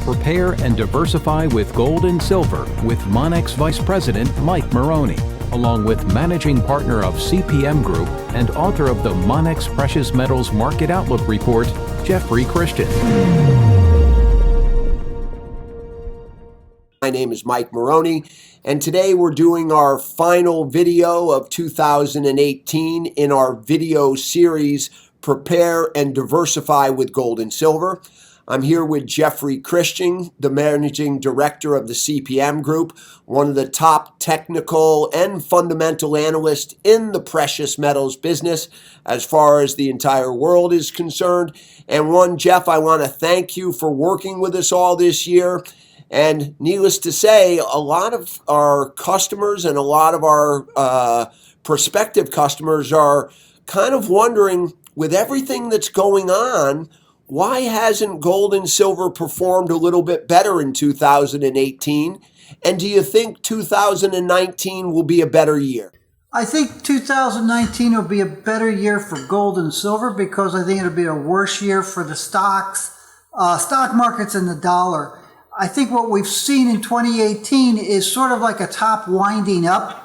Prepare and Diversify with Gold and Silver with Monex Vice President Mike Maroney, along with Managing Partner of CPM Group and author of the Monex Precious Metals Market Outlook Report, Jeffrey Christian. My name is Mike Maroney, and today we're doing our final video of 2018 in our video series, Prepare and Diversify with Gold and Silver. I'm here with Jeffrey Christian, the Managing Director of the CPM Group, one of the top technical and fundamental analysts in the precious metals business as far as the entire world is concerned. And Jeff, I want to thank you for working with us all this year. And needless to say, a lot of our customers and a lot of our prospective customers are kind of wondering, with everything that's going on, why hasn't gold and silver performed a little bit better in 2018? And do you think 2019 will be a better year? I think 2019 will be a better year for gold and silver because I think it'll be a worse year for the stock markets and the dollar. I think what we've seen in 2018 is sort of like a top winding up.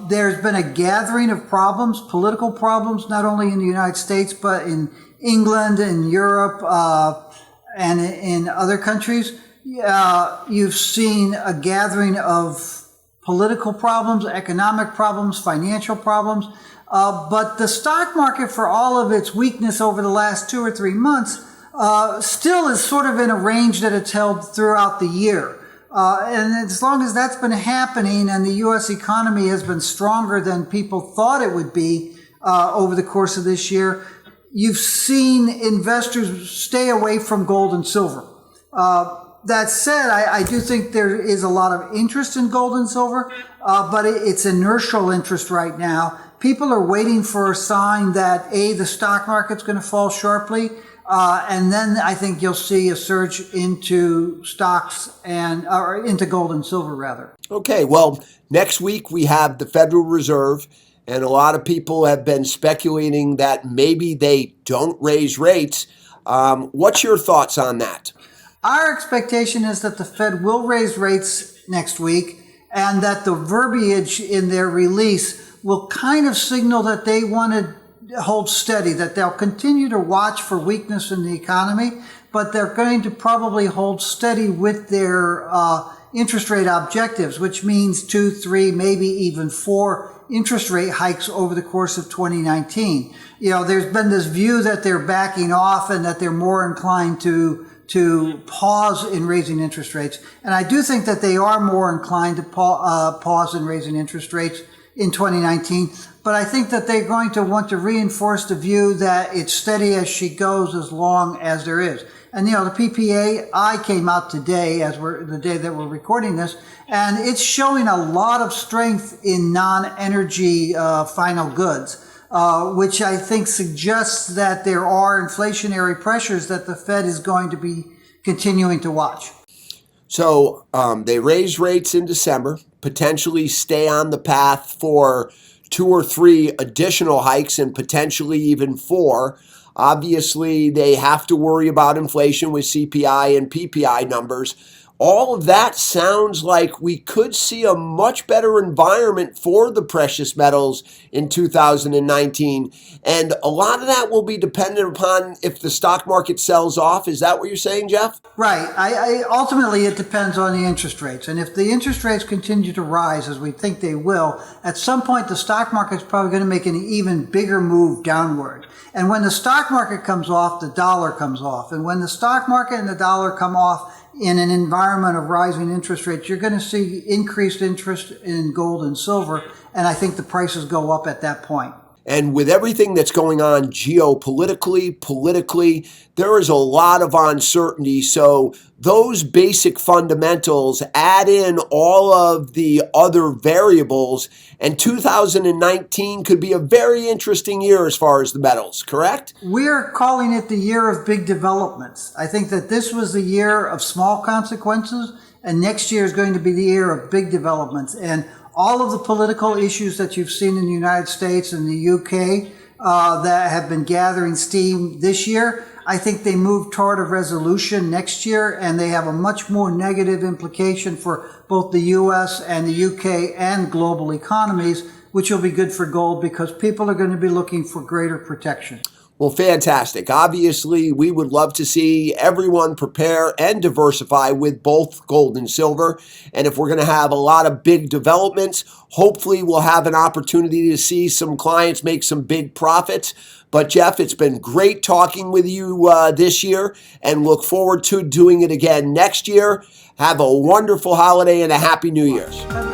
There's been a gathering of problems, political problems, not only in the United States, but in England and Europe and in other countries. You've seen a gathering of political problems, economic problems, financial problems. But the stock market, for all of its weakness over the last 2 or 3 months, still is sort of in a range that it's held throughout the year. And as long as that's been happening and the U.S. economy has been stronger than people thought it would be over the course of this year, you've seen investors stay away from gold and silver. That said, I do think there is a lot of interest in gold and silver, but it's inertial interest right now. People are waiting for a sign that, A, the stock market's going to fall sharply, and then I think you'll see a surge into stocks or into gold and silver, rather. Okay, well, next week we have the Federal Reserve, and a lot of people have been speculating that maybe they don't raise rates. What's your thoughts on that? Our expectation is that the Fed will raise rates next week, and that the verbiage in their release will kind of signal that they want to hold steady, that they'll continue to watch for weakness in the economy, but they're going to probably hold steady with their interest rate objectives, which means 2, 3, maybe even 4 interest rate hikes over the course of 2019. You know, there's been this view that they're backing off and that they're more inclined to pause in raising interest rates. And I do think that they are more inclined to pause in raising interest rates in 2019. But I think that they're going to want to reinforce the view that it's steady as she goes as long as there is. And, you know, the PPAI came out today, the day that we're recording this, and it's showing a lot of strength in non-energy final goods, which I think suggests that there are inflationary pressures that the Fed is going to be continuing to watch. So they raise rates in December, potentially stay on the path for 2 or 3 additional hikes and potentially even 4. Obviously, they have to worry about inflation with CPI and PPI numbers. All of that sounds like we could see a much better environment for the precious metals in 2019. And a lot of that will be dependent upon if the stock market sells off. Is that what you're saying, Jeff? Right. Ultimately, it depends on the interest rates. And if the interest rates continue to rise, as we think they will, at some point the stock market's probably going to make an even bigger move downward. And when the stock market comes off, the dollar comes off. And when the stock market and the dollar come off in an environment of rising interest rates, you're going to see increased interest in gold and silver. And I think the prices go up at that point. And with everything that's going on geopolitically, politically, there is a lot of uncertainty. So those basic fundamentals add in all of the other variables, and 2019 could be a very interesting year as far as the metals, correct? We're calling it the year of big developments. I think that this was the year of small consequences, and next year is going to be the year of big developments. And all of the political issues that you've seen in the United States and the UK that have been gathering steam this year, I think they move toward a resolution next year, and they have a much more negative implication for both the U.S. and the U.K. and global economies, which will be good for gold because people are going to be looking for greater protection. Well, fantastic. Obviously, we would love to see everyone prepare and diversify with both gold and silver. And if we're going to have a lot of big developments, hopefully we'll have an opportunity to see some clients make some big profits. But Jeff, it's been great talking with you this year, and look forward to doing it again next year. Have a wonderful holiday and a happy New Year's.